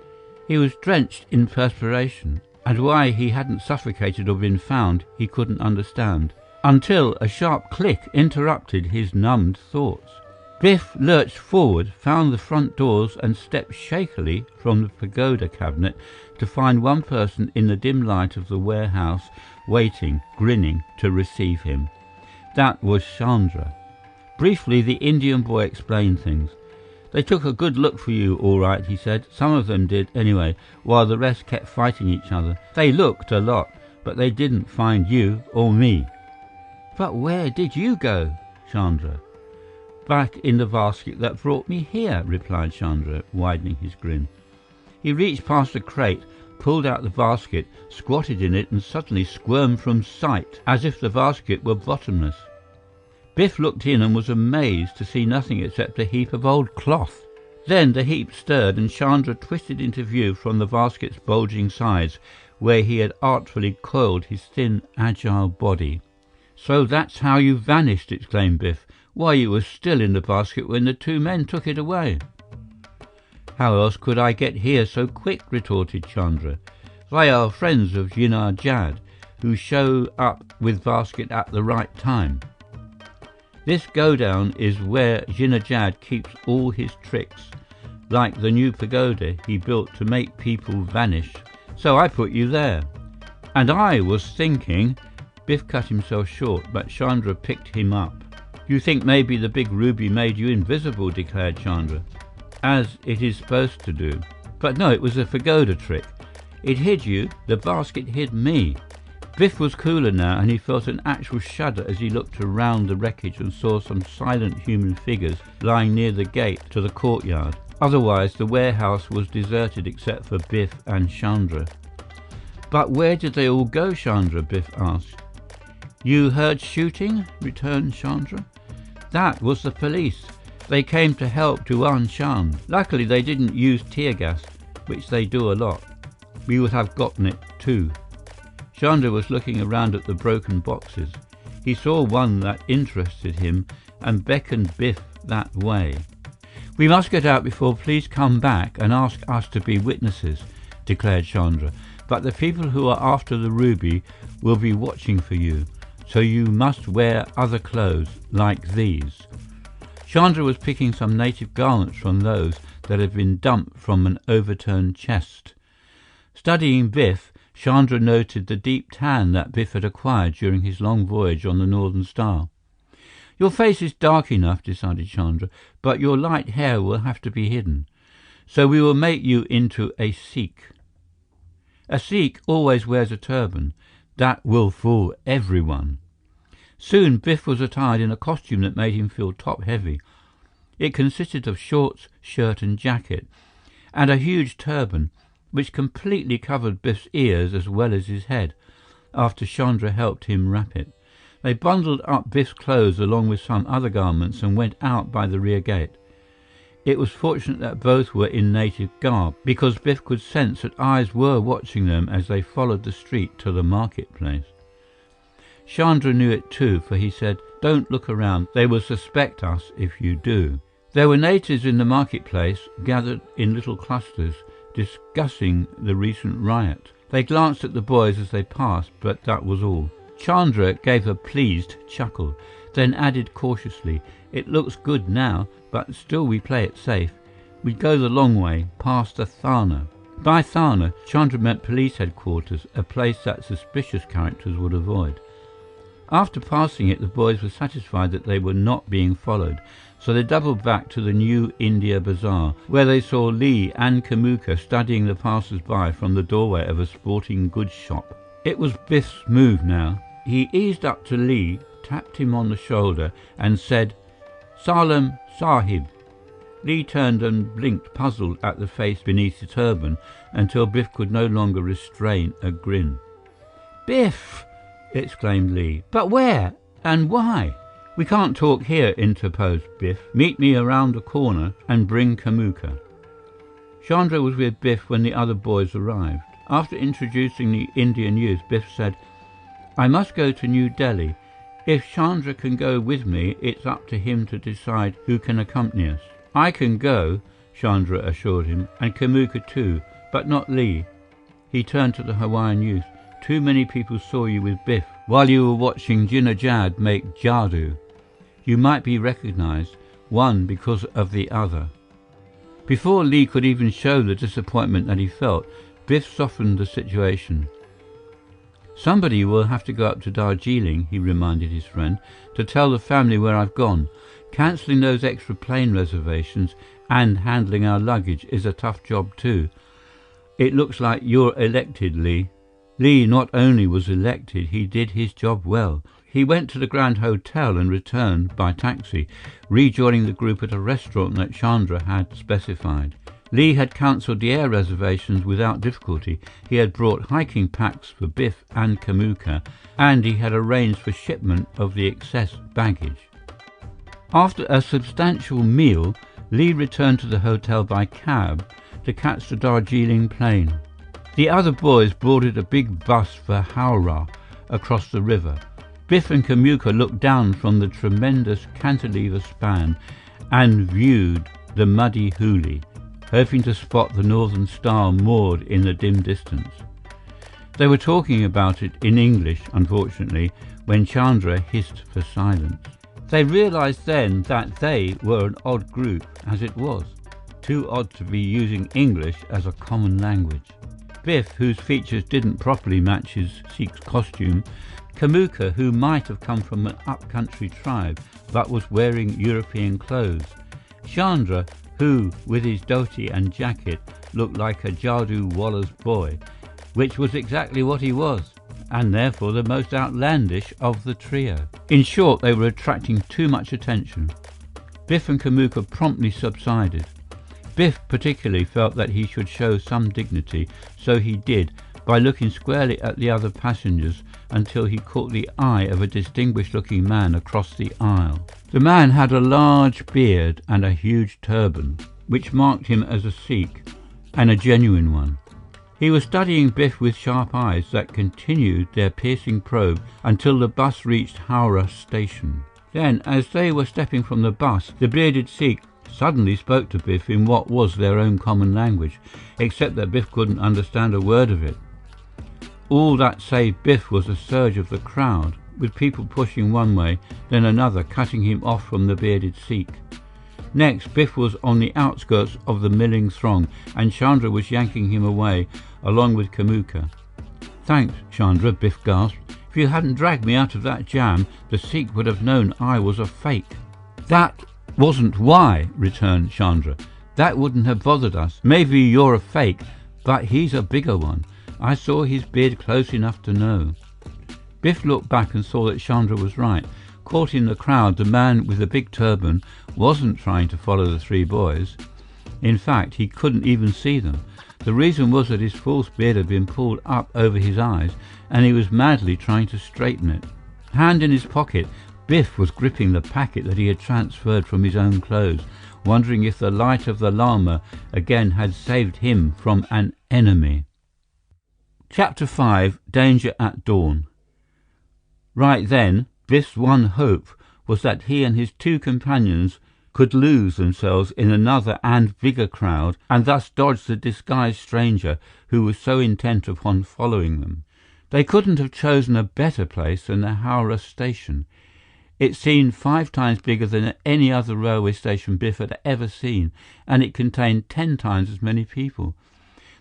He was drenched in perspiration, and why he hadn't suffocated or been found he couldn't understand, until a sharp click interrupted his numbed thoughts. Biff lurched forward, found the front doors and stepped shakily from the pagoda cabinet to find one person in the dim light of the warehouse waiting, grinning, to receive him. That was Chandra. Briefly, the Indian boy explained things. "They took a good look for you, all right," he said. "Some of them did, anyway, while the rest kept fighting each other. They looked a lot, but they didn't find you or me." "But where did you go, Chandra?" "Back in the basket that brought me here," replied Chandra, widening his grin. He reached past a crate, pulled out the basket, squatted in it, and suddenly squirmed from sight, as if the basket were bottomless. Biff looked in and was amazed to see nothing except a heap of old cloth. Then the heap stirred and Chandra twisted into view from the basket's bulging sides, where he had artfully coiled his thin, agile body. "So that's how you vanished," exclaimed Biff. "Why, you were still in the basket when the two men took it away." "How else could I get here so quick?" retorted Chandra. "They are friends of Jinnah Jad, who show up with basket at the right time. This go-down is where Jinnah Jad keeps all his tricks, like the new pagoda he built to make people vanish. So I put you there." "And I was thinking—" Biff cut himself short, but Chandra picked him up. "You think maybe the big ruby made you invisible," declared Chandra, "as it is supposed to do. But no, it was a pagoda trick. It hid you, the basket hid me." Biff was cooler now, and he felt an actual shudder as he looked around the wreckage and saw some silent human figures lying near the gate to the courtyard. Otherwise, the warehouse was deserted except for Biff and Chandra. "But where did they all go, Chandra?" Biff asked. "You heard shooting?" returned Chandra. "That was the police. They came to help Diwan Chand. Luckily, they didn't use tear gas, which they do a lot. We would have gotten it too." Chandra was looking around at the broken boxes. He saw one that interested him and beckoned Biff that way. "We must get out before police come back and ask us to be witnesses," declared Chandra. "But the people who are after the ruby will be watching for you, so you must wear other clothes, like these." Chandra was picking some native garments from those that had been dumped from an overturned chest. Studying Biff, Chandra noted the deep tan that Biff had acquired during his long voyage on the Northern Star. "Your face is dark enough," decided Chandra, "but your light hair will have to be hidden. So we will make you into a Sikh. A Sikh always wears a turban. That will fool everyone." Soon, Biff was attired in a costume that made him feel top-heavy. It consisted of shorts, shirt and jacket, and a huge turban, which completely covered Biff's ears as well as his head, after Chandra helped him wrap it. They bundled up Biff's clothes along with some other garments and went out by the rear gate. It was fortunate that both were in native garb, because Biff could sense that eyes were watching them as they followed the street to the marketplace. Chandra knew it too, for he said, "Don't look around. They will suspect us if you do." There were natives in the marketplace, gathered in little clusters, discussing the recent riot. They glanced at the boys as they passed, but that was all. Chandra gave a pleased chuckle, then added cautiously, "It looks good now, but still we play it safe. We go the long way, past the Thana." By Thana, Chandra meant police headquarters, a place that suspicious characters would avoid. After passing it, the boys were satisfied that they were not being followed, so they doubled back to the New India Bazaar, where they saw Lee and Kamuka studying the passers-by from the doorway of a sporting goods shop. It was Biff's move now. He eased up to Lee, tapped him on the shoulder, and said, "Salam, Sahib." Lee turned and blinked, puzzled at the face beneath the turban, until Biff could no longer restrain a grin. "Biff!" exclaimed Lee. "But where? And why?" "We can't talk here," interposed Biff. "Meet me around the corner and bring Kamuka." Chandra was with Biff when the other boys arrived. After introducing the Indian youth, Biff said, "I must go to New Delhi. If Chandra can go with me, it's up to him to decide who can accompany us." "I can go," Chandra assured him, "and Kamuka too, but not Lee." He turned to the Hawaiian youth. "Too many people saw you with Biff while you were watching Jinnah make jadoo. You might be recognized, one because of the other." Before Lee could even show the disappointment that he felt, Biff softened the situation. "Somebody will have to go up to Darjeeling," he reminded his friend, "to tell the family where I've gone. Cancelling those extra plane reservations and handling our luggage is a tough job too. It looks like you're elected, Lee." Lee not only was elected, he did his job well. He went to the Grand Hotel and returned by taxi, rejoining the group at a restaurant that Chandra had specified. Lee had cancelled the air reservations without difficulty. He had brought hiking packs for Biff and Kamuka, and he had arranged for shipment of the excess baggage. After a substantial meal, Lee returned to the hotel by cab to catch the Darjeeling plane. The other boys boarded a big bus for Howrah across the river. Biff and Kamuka looked down from the tremendous cantilever span and viewed the muddy Hooghly, hoping to spot the Northern Star moored in the dim distance. They were talking about it in English, unfortunately, when Chandra hissed for silence. They realized then that they were an odd group as it was, too odd to be using English as a common language. Biff, whose features didn't properly match his Sikh's costume, Kamuka, who might have come from an up-country tribe but was wearing European clothes, Chandra, who, with his dhoti and jacket, looked like a Jadoo Waller's boy, which was exactly what he was, and therefore the most outlandish of the trio. In short, they were attracting too much attention. Biff and Kamuka promptly subsided. Biff particularly felt that he should show some dignity, so he did, by looking squarely at the other passengers until he caught the eye of a distinguished-looking man across the aisle. The man had a large beard and a huge turban, which marked him as a Sikh, and a genuine one. He was studying Biff with sharp eyes that continued their piercing probe until the bus reached Howrah station. Then, as they were stepping from the bus, the bearded Sikh suddenly spoke to Biff in what was their own common language, except that Biff couldn't understand a word of it. All that saved Biff was a surge of the crowd, with people pushing one way, then another, cutting him off from the bearded Sikh. Next, Biff was on the outskirts of the milling throng, and Chandra was yanking him away, along with Kamuka. "Thanks, Chandra," Biff gasped. "If you hadn't dragged me out of that jam, the Sikh would have known I was a fake." "That wasn't why," returned Chandra. "That wouldn't have bothered us. Maybe you're a fake, but he's a bigger one. I saw his beard close enough to know." Biff looked back and saw that Chandra was right. Caught in the crowd, the man with the big turban wasn't trying to follow the three boys. In fact, he couldn't even see them. The reason was that his false beard had been pulled up over his eyes, and he was madly trying to straighten it. Hand in his pocket, Biff was gripping the packet that he had transferred from his own clothes, wondering if the light of the Lama again had saved him from an enemy. Chapter 5, Danger at Dawn. Right then, Biff's one hope was that he and his two companions could lose themselves in another and bigger crowd and thus dodge the disguised stranger who was so intent upon following them. They couldn't have chosen a better place than the Howrah station. It seemed 5 times bigger than any other railway station Biff had ever seen, and it contained 10 times as many people.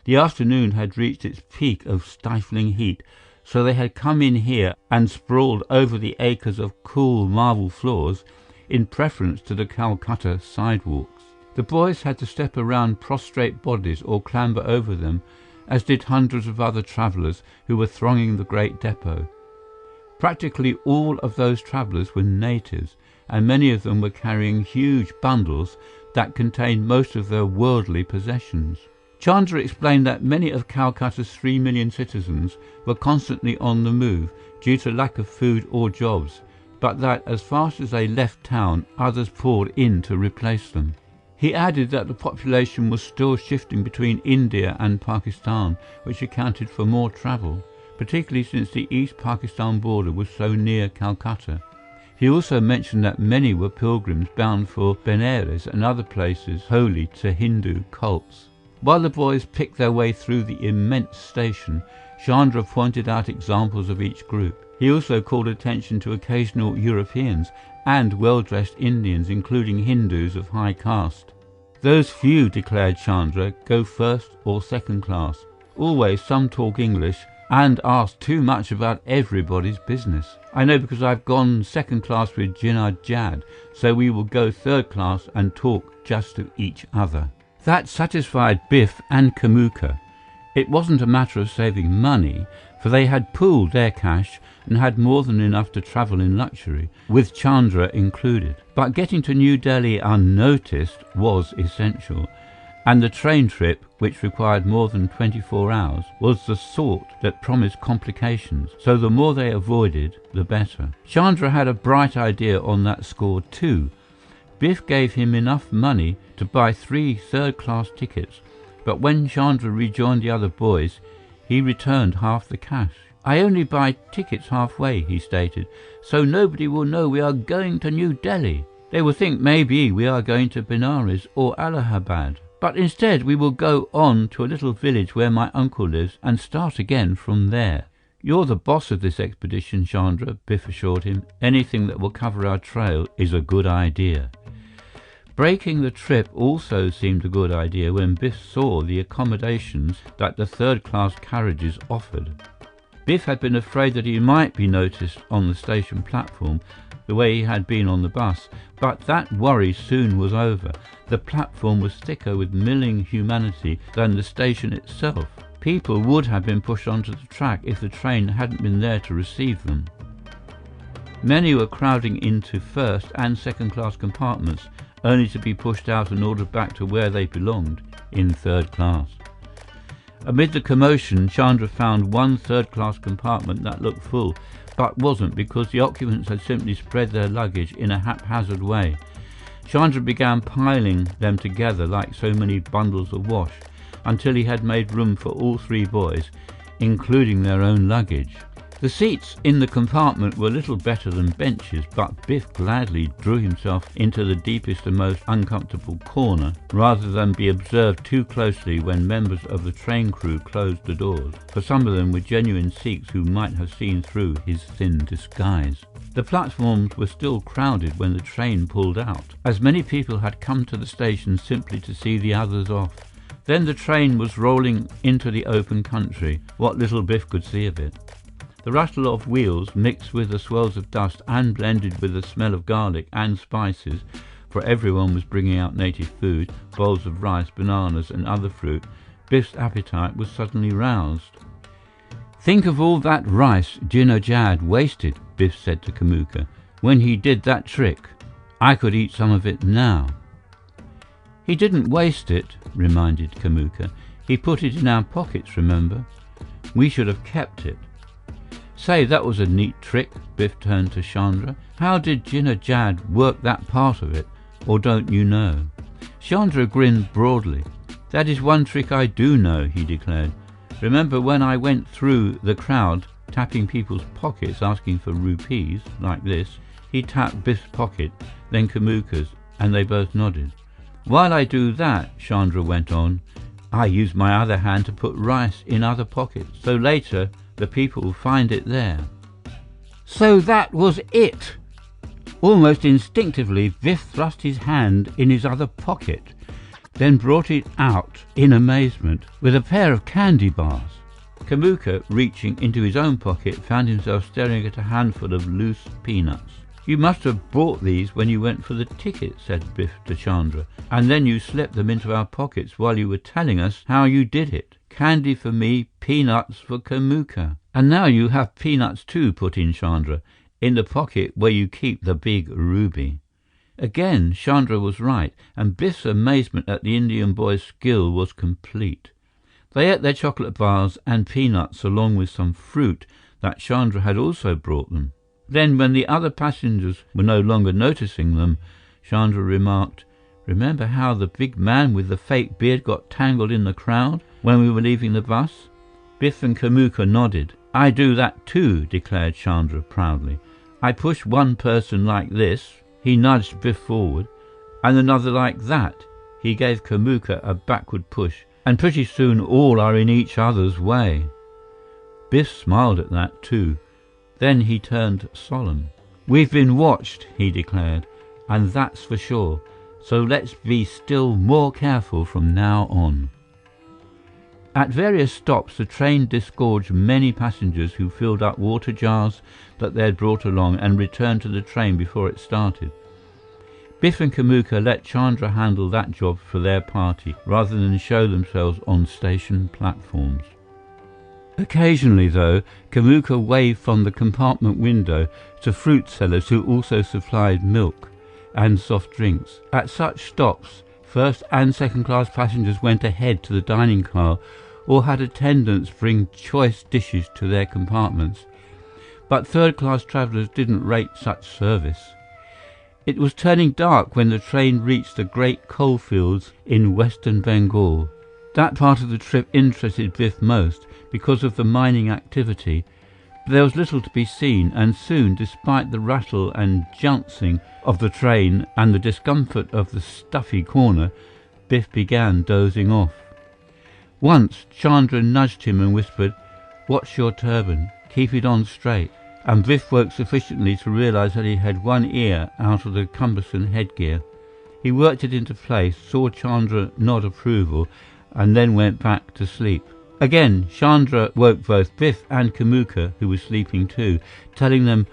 The afternoon had reached its peak of stifling heat, so they had come in here and sprawled over the acres of cool marble floors in preference to the Calcutta sidewalks. The boys had to step around prostrate bodies or clamber over them, as did hundreds of other travellers who were thronging the great depot. Practically all of those travellers were natives, and many of them were carrying huge bundles that contained most of their worldly possessions. Chandra explained that many of Calcutta's 3 million citizens were constantly on the move due to lack of food or jobs, but that as fast as they left town, others poured in to replace them. He added that the population was still shifting between India and Pakistan, which accounted for more travel, particularly since the East Pakistan border was so near Calcutta. He also mentioned that many were pilgrims bound for Benares and other places holy to Hindu cults. While the boys picked their way through the immense station, Chandra pointed out examples of each group. He also called attention to occasional Europeans and well-dressed Indians, including Hindus of high caste. Those few, declared Chandra, go first or second class. Always some talk English and ask too much about everybody's business. I know because I've gone second class with Jinnah Jad, so we will go third class and talk just to each other. That satisfied Biff and Kamuka. It wasn't a matter of saving money, for they had pooled their cash and had more than enough to travel in luxury, with Chandra included. But getting to New Delhi unnoticed was essential, and the train trip, which required more than 24 hours, was the sort that promised complications, so the more they avoided, the better. Chandra had a bright idea on that score too. Biff gave him enough money to buy 3 third-class tickets, but when Chandra rejoined the other boys, he returned half the cash. I only buy tickets halfway, he stated, so nobody will know we are going to New Delhi. They will think maybe we are going to Benares or Allahabad. But instead we will go on to a little village where my uncle lives and start again from there. You're the boss of this expedition, Chandra, Biff assured him. Anything that will cover our trail is a good idea. Breaking the trip also seemed a good idea when Biff saw the accommodations that the third-class carriages offered. Biff had been afraid that he might be noticed on the station platform, the way he had been on the bus, but that worry soon was over. The platform was thicker with milling humanity than the station itself. People would have been pushed onto the track if the train hadn't been there to receive them. Many were crowding into first and second-class compartments, only to be pushed out and ordered back to where they belonged, in third class. Amid the commotion, Chandra found one third-class compartment that looked full, but wasn't because the occupants had simply spread their luggage in a haphazard way. Chandra began piling them together like so many bundles of wash, until he had made room for all 3 boys, including their own luggage. The seats in the compartment were little better than benches, but Biff gladly drew himself into the deepest and most uncomfortable corner, rather than be observed too closely when members of the train crew closed the doors, for some of them were genuine Sikhs who might have seen through his thin disguise. The platforms were still crowded when the train pulled out, as many people had come to the station simply to see the others off. Then the train was rolling into the open country, what little Biff could see of it. The rattle of wheels mixed with the swirls of dust and blended with the smell of garlic and spices, for everyone was bringing out native food, bowls of rice, bananas and other fruit. Biff's appetite was suddenly roused. Think of all that rice Jinnah Jad wasted, Biff said to Kamuka, when he did that trick. I could eat some of it now. He didn't waste it, reminded Kamuka. He put it in our pockets, remember? We should have kept it. Say, that was a neat trick, Biff turned to Chandra. How did Jinnah Jad work that part of it, or don't you know? Chandra grinned broadly. That is one trick I do know, he declared. Remember when I went through the crowd, tapping people's pockets, asking for rupees, like this? He tapped Biff's pocket, then Kamuka's, and they both nodded. While I do that, Chandra went on, I use my other hand to put rice in other pockets, so later the people find it there. So that was it! Almost instinctively, Biff thrust his hand in his other pocket. then brought it out in amazement with a pair of candy bars. Kamuka, reaching into his own pocket, found himself staring at a handful of loose peanuts. "You must have bought these when you went for the ticket," said Biff to Chandra, "and then you slipped them into our pockets while you were telling us how you did it. Candy for me, peanuts for Kamuka." "And now you have peanuts too," put in Chandra, "in the pocket where you keep the big ruby." Again, Chandra was right, and Biff's amazement at the Indian boy's skill was complete. They ate their chocolate bars and peanuts along with some fruit that Chandra had also brought them. Then, when the other passengers were no longer noticing them, Chandra remarked, "Remember how the big man with the fake beard got tangled in the crowd when we were leaving the bus?" Biff and Kamuka nodded. "I do that too," declared Chandra proudly. "I push one person like this," he nudged Biff forward, "and another like that." He gave Kamuka a backward push, and pretty soon all are in each other's way. Biff smiled at that too. Then he turned solemn. "We've been watched," he declared, "and that's for sure. So let's be still more careful from now on." At various stops, the train disgorged many passengers who filled up water jars that they had brought along and returned to the train before it started. Biff and Kamuka let Chandra handle that job for their party, rather than show themselves on station platforms. Occasionally, though, Kamuka waved from the compartment window to fruit sellers who also supplied milk and soft drinks. At such stops, first and second-class passengers went ahead to the dining car or had attendants bring choice dishes to their compartments. But third-class travelers didn't rate such service. It was turning dark when the train reached the great coalfields in western Bengal. That part of the trip interested Biff most because of the mining activity, but there was little to be seen, and soon, despite the rattle and jouncing of the train and the discomfort of the stuffy corner, Biff began dozing off. Once, Chandra nudged him and whispered, "Watch your turban, keep it on straight." And Biff woke sufficiently to realize that he had one ear out of the cumbersome headgear. He worked it into place, saw Chandra nod approval, and then went back to sleep. Again, Chandra woke both Biff and Kamuka, who was sleeping too, telling them,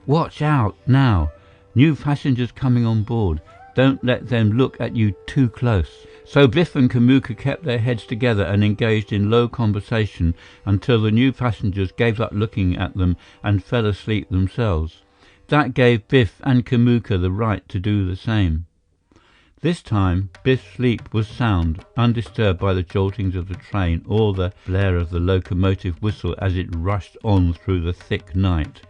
"Watch out now. New passengers coming on board. Don't let them look at you too close." So Biff and Kamuka kept their heads together and engaged in low conversation until the new passengers gave up looking at them and fell asleep themselves. That gave Biff and Kamuka the right to do the same. This time, Biff's sleep was sound, undisturbed by the joltings of the train or the blare of the locomotive whistle as it rushed on through the thick night.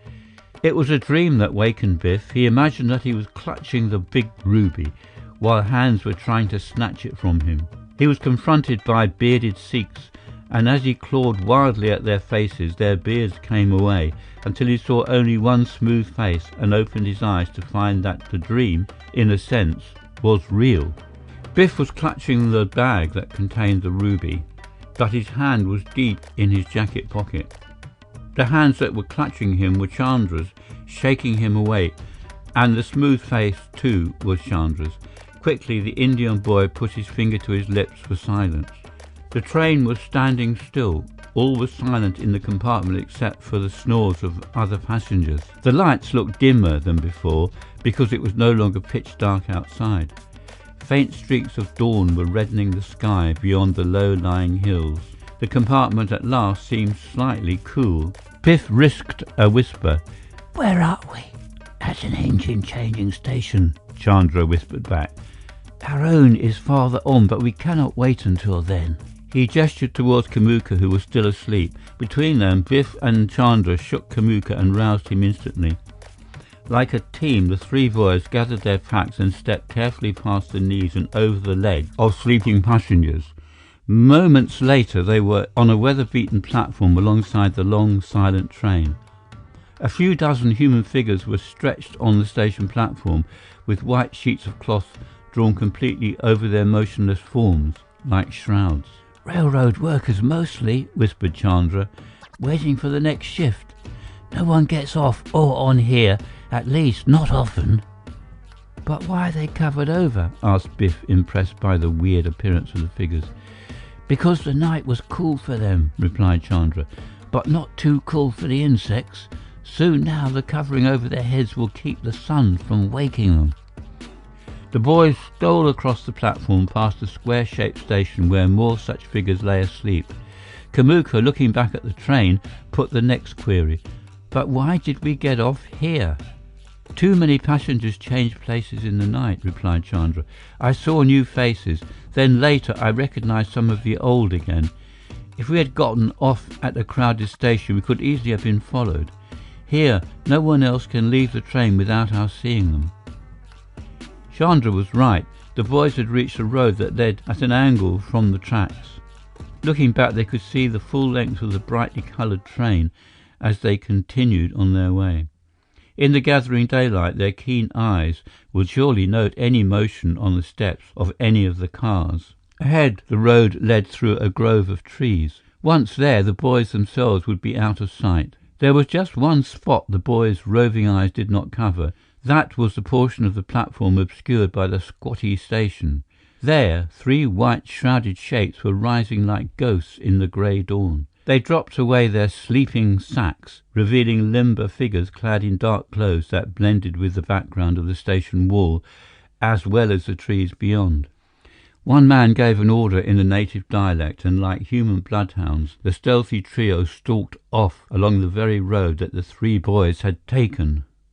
It was a dream that wakened Biff. He imagined that he was clutching the big ruby, while hands were trying to snatch it from him. He was confronted by bearded Sikhs, and as he clawed wildly at their faces, their beards came away, until he saw only one smooth face and opened his eyes to find that the dream, in a sense, was real. Biff was clutching the bag that contained the ruby, but his hand was deep in his jacket pocket. The hands that were clutching him were Chandra's, shaking him awake, and the smooth face, too, was Chandra's. Quickly, the Indian boy put his finger to his lips for silence. The train was standing still. All was silent in the compartment except for the snores of other passengers. The lights looked dimmer than before because it was no longer pitch dark outside. Faint streaks of dawn were reddening the sky beyond the low-lying hills. The compartment at last seemed slightly cool. Biff risked a whisper. "Where are we?" "At an engine-changing station," Chandra whispered back. "Our own is farther on, but we cannot wait until then." He gestured towards Kamuka, who was still asleep. Between them, Biff and Chandra shook Kamuka and roused him instantly. Like a team, the three boys gathered their packs and stepped carefully past the knees and over the legs of sleeping passengers. Moments later, they were on a weather-beaten platform alongside the long, silent train. A few dozen human figures were stretched on the station platform, with white sheets of cloth drawn completely over their motionless forms, like shrouds. "Railroad workers mostly," whispered Chandra, "waiting for the next shift. No one gets off or on here, at least not often." "But why are they covered over?" asked Biff, impressed by the weird appearance of the figures. "Because the night was cool for them," replied Chandra, "but not too cool for the insects. Soon now the covering over their heads will keep the sun from waking them." The boys stole across the platform past a square-shaped station where more such figures lay asleep. Kamuka, looking back at the train, put the next query. "But why did we get off here?" "Too many passengers changed places in the night," replied Chandra. "I saw new faces. Then later I recognized some of the old again. If we had gotten off at a crowded station, we could easily have been followed. Here, no one else can leave the train without our seeing them." Chandra was right. The boys had reached a road that led at an angle from the tracks. Looking back, they could see the full length of the brightly colored train as they continued on their way. In the gathering daylight, their keen eyes would surely note any motion on the steps of any of the cars. Ahead, the road led through a grove of trees. Once there, the boys themselves would be out of sight. There was just one spot the boys' roving eyes did not cover. That was the portion of the platform obscured by the squatty station. There, three white shrouded shapes were rising like ghosts in the grey dawn. They dropped away their sleeping sacks, revealing limber figures clad in dark clothes that blended with the background of the station wall, as well as the trees beyond. One man gave an order in the native dialect, and like human bloodhounds, the stealthy trio stalked off along the very road that the three boys had taken.